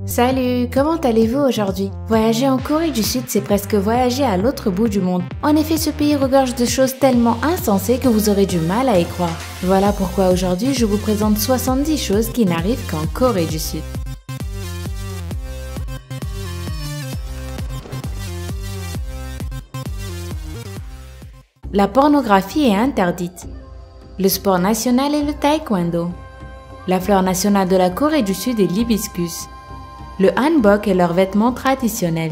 Salut, comment allez-vous aujourd'hui? Voyager en Corée du Sud, c'est presque voyager à l'autre bout du monde. En effet, ce pays regorge de choses tellement insensées que vous aurez du mal à y croire. Voilà pourquoi aujourd'hui, je vous présente 70 choses qui n'arrivent qu'en Corée du Sud. La pornographie est interdite. Le sport national est le taekwondo. La fleur nationale de la Corée du Sud est l'hibiscus. Le hanbok est leur vêtement traditionnel.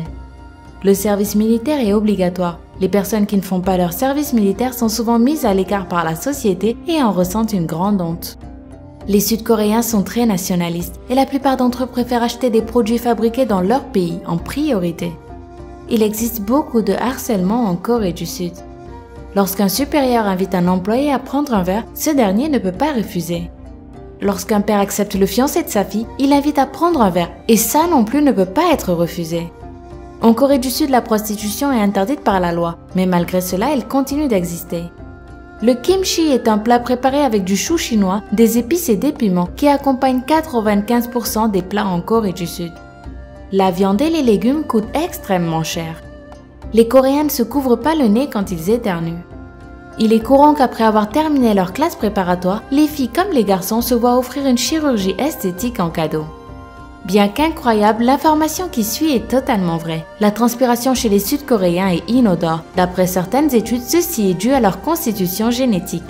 Le service militaire est obligatoire. Les personnes qui ne font pas leur service militaire sont souvent mises à l'écart par la société et en ressentent une grande honte. Les Sud-Coréens sont très nationalistes et la plupart d'entre eux préfèrent acheter des produits fabriqués dans leur pays en priorité. Il existe beaucoup de harcèlement en Corée du Sud. Lorsqu'un supérieur invite un employé à prendre un verre, ce dernier ne peut pas refuser. Lorsqu'un père accepte le fiancé de sa fille, il l'invite à prendre un verre, et ça non plus ne peut pas être refusé. En Corée du Sud, la prostitution est interdite par la loi, mais malgré cela, elle continue d'exister. Le kimchi est un plat préparé avec du chou chinois, des épices et des piments qui accompagnent 95% des plats en Corée du Sud. La viande et les légumes coûtent extrêmement cher. Les Coréens ne se couvrent pas le nez quand ils éternuent. Il est courant qu'après avoir terminé leur classe préparatoire, les filles comme les garçons se voient offrir une chirurgie esthétique en cadeau. Bien qu'incroyable, l'information qui suit est totalement vraie. La transpiration chez les Sud-Coréens est inodore. D'après certaines études, ceci est dû à leur constitution génétique.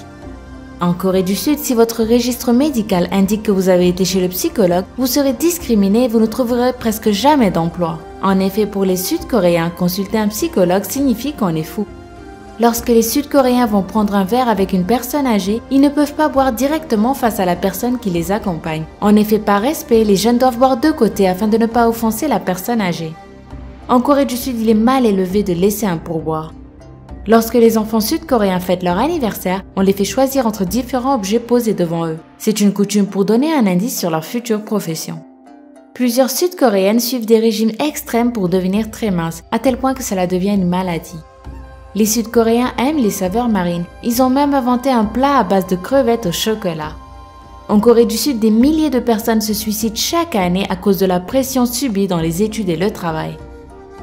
En Corée du Sud, si votre registre médical indique que vous avez été chez le psychologue, vous serez discriminé et vous ne trouverez presque jamais d'emploi. En effet, pour les Sud-Coréens, consulter un psychologue signifie qu'on est fou. Lorsque les Sud-Coréens vont prendre un verre avec une personne âgée, ils ne peuvent pas boire directement face à la personne qui les accompagne. En effet, par respect, les jeunes doivent boire de côté afin de ne pas offenser la personne âgée. En Corée du Sud, il est mal élevé de laisser un pourboire. Lorsque les enfants sud-coréens fêtent leur anniversaire, on les fait choisir entre différents objets posés devant eux. C'est une coutume pour donner un indice sur leur future profession. Plusieurs Sud-Coréennes suivent des régimes extrêmes pour devenir très minces, à tel point que cela devient une maladie. Les Sud-Coréens aiment les saveurs marines. Ils ont même inventé un plat à base de crevettes au chocolat. En Corée du Sud, des milliers de personnes se suicident chaque année à cause de la pression subie dans les études et le travail.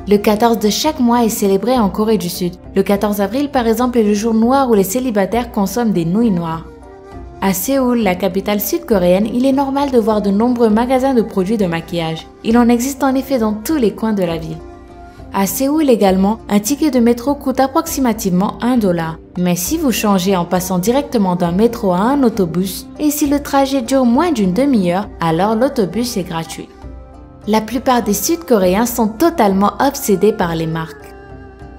Le 14 de chaque mois est célébré en Corée du Sud. Le 14 avril, par exemple, est le jour noir où les célibataires consomment des nouilles noires. À Séoul, la capitale sud-coréenne, il est normal de voir de nombreux magasins de produits de maquillage. Il en existe en effet dans tous les coins de la ville. À Séoul également, un ticket de métro coûte approximativement $1. Mais si vous changez en passant directement d'un métro à un autobus, et si le trajet dure moins d'une demi-heure, alors l'autobus est gratuit. La plupart des Sud-Coréens sont totalement obsédés par les marques.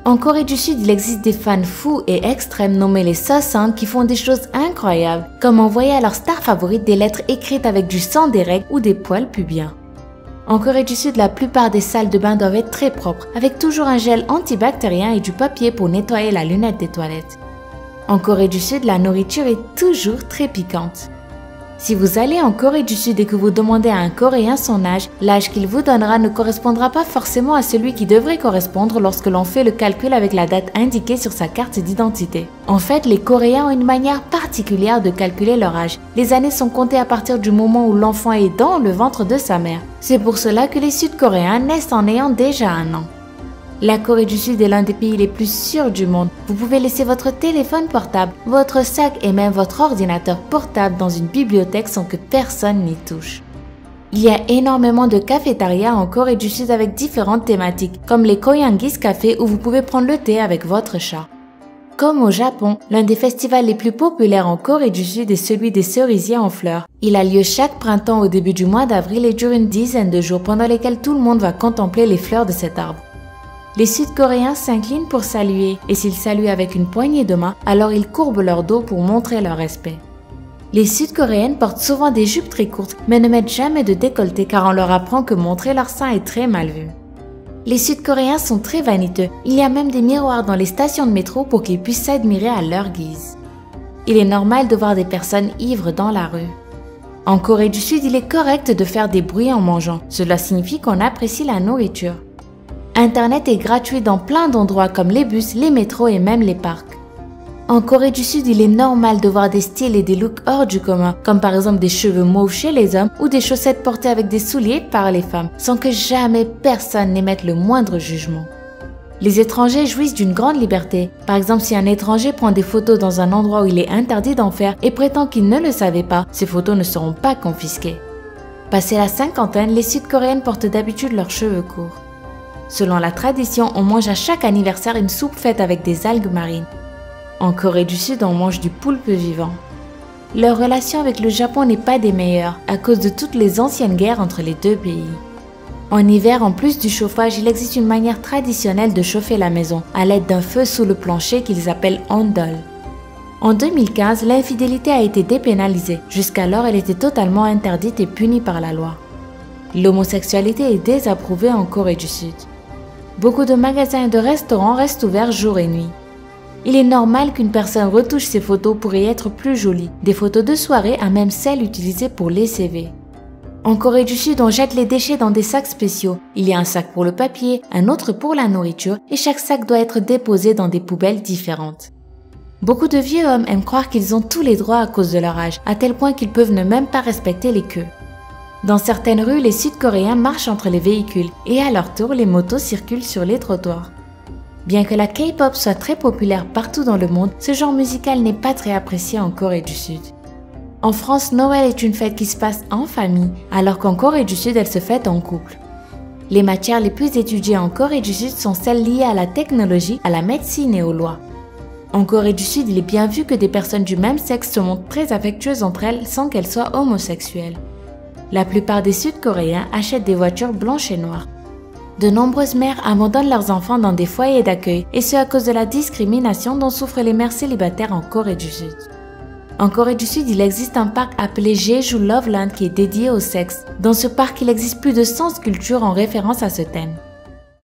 En Corée du Sud, il existe des fans fous et extrêmes nommés les Soseon qui font des choses incroyables, comme envoyer à leur star favorite des lettres écrites avec du sang des règles ou des poils pubiens. En Corée du Sud, la plupart des salles de bain doivent être très propres, avec toujours un gel antibactérien et du papier pour nettoyer la lunette des toilettes. En Corée du Sud, la nourriture est toujours très piquante. Si vous allez en Corée du Sud et que vous demandez à un Coréen son âge, l'âge qu'il vous donnera ne correspondra pas forcément à celui qui devrait correspondre lorsque l'on fait le calcul avec la date indiquée sur sa carte d'identité. En fait, les Coréens ont une manière particulière de calculer leur âge. Les années sont comptées à partir du moment où l'enfant est dans le ventre de sa mère. C'est pour cela que les Sud-Coréens naissent en ayant déjà 1 an. La Corée du Sud est l'un des pays les plus sûrs du monde. Vous pouvez laisser votre téléphone portable, votre sac et même votre ordinateur portable dans une bibliothèque sans que personne n'y touche. Il y a énormément de cafétérias en Corée du Sud avec différentes thématiques, comme les Koyangis Café où vous pouvez prendre le thé avec votre chat. Comme au Japon, l'un des festivals les plus populaires en Corée du Sud est celui des cerisiers en fleurs. Il a lieu chaque printemps au début du mois d'avril et dure une dizaine de jours pendant lesquels tout le monde va contempler les fleurs de cet arbre. Les Sud-Coréens s'inclinent pour saluer et s'ils saluent avec une poignée de main, alors ils courbent leur dos pour montrer leur respect. Les Sud-Coréennes portent souvent des jupes très courtes mais ne mettent jamais de décolleté car on leur apprend que montrer leur sein est très mal vu. Les Sud-Coréens sont très vaniteux, il y a même des miroirs dans les stations de métro pour qu'ils puissent s'admirer à leur guise. Il est normal de voir des personnes ivres dans la rue. En Corée du Sud, il est correct de faire des bruits en mangeant, cela signifie qu'on apprécie la nourriture. Internet est gratuit dans plein d'endroits comme les bus, les métros et même les parcs. En Corée du Sud, il est normal de voir des styles et des looks hors du commun, comme par exemple des cheveux mauves chez les hommes ou des chaussettes portées avec des souliers par les femmes, sans que jamais personne n'émette le moindre jugement. Les étrangers jouissent d'une grande liberté. Par exemple, si un étranger prend des photos dans un endroit où il est interdit d'en faire et prétend qu'il ne le savait pas, ces photos ne seront pas confisquées. Passé la cinquantaine, les Sud-Coréennes portent d'habitude leurs cheveux courts. Selon la tradition, on mange à chaque anniversaire une soupe faite avec des algues marines. En Corée du Sud, on mange du poulpe vivant. Leur relation avec le Japon n'est pas des meilleures à cause de toutes les anciennes guerres entre les deux pays. En hiver, en plus du chauffage, il existe une manière traditionnelle de chauffer la maison à l'aide d'un feu sous le plancher qu'ils appellent ondol. En 2015, l'infidélité a été dépénalisée. Jusqu'alors, elle était totalement interdite et punie par la loi. L'homosexualité est désapprouvée en Corée du Sud. Beaucoup de magasins et de restaurants restent ouverts jour et nuit. Il est normal qu'une personne retouche ses photos pour y être plus jolie, des photos de soirée à même celles utilisées pour les CV. En Corée du Sud, on jette les déchets dans des sacs spéciaux. Il y a un sac pour le papier, un autre pour la nourriture et chaque sac doit être déposé dans des poubelles différentes. Beaucoup de vieux hommes aiment croire qu'ils ont tous les droits à cause de leur âge, à tel point qu'ils peuvent ne même pas respecter les queues. Dans certaines rues, les Sud-Coréens marchent entre les véhicules et à leur tour, les motos circulent sur les trottoirs. Bien que la K-pop soit très populaire partout dans le monde, ce genre musical n'est pas très apprécié en Corée du Sud. En France, Noël est une fête qui se passe en famille, alors qu'en Corée du Sud, elle se fête en couple. Les matières les plus étudiées en Corée du Sud sont celles liées à la technologie, à la médecine et aux lois. En Corée du Sud, il est bien vu que des personnes du même sexe se montrent très affectueuses entre elles sans qu'elles soient homosexuelles. La plupart des Sud-Coréens achètent des voitures blanches et noires. De nombreuses mères abandonnent leurs enfants dans des foyers d'accueil, et ce à cause de la discrimination dont souffrent les mères célibataires en Corée du Sud. En Corée du Sud, il existe un parc appelé Jeju Loveland qui est dédié au sexe. Dans ce parc, il existe plus de 100 sculptures en référence à ce thème.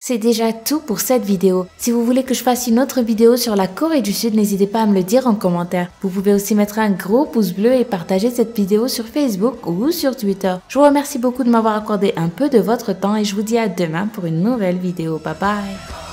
C'est déjà tout pour cette vidéo. Si vous voulez que je fasse une autre vidéo sur la Corée du Sud, n'hésitez pas à me le dire en commentaire. Vous pouvez aussi mettre un gros pouce bleu et partager cette vidéo sur Facebook ou sur Twitter. Je vous remercie beaucoup de m'avoir accordé un peu de votre temps et je vous dis à demain pour une nouvelle vidéo. Bye bye!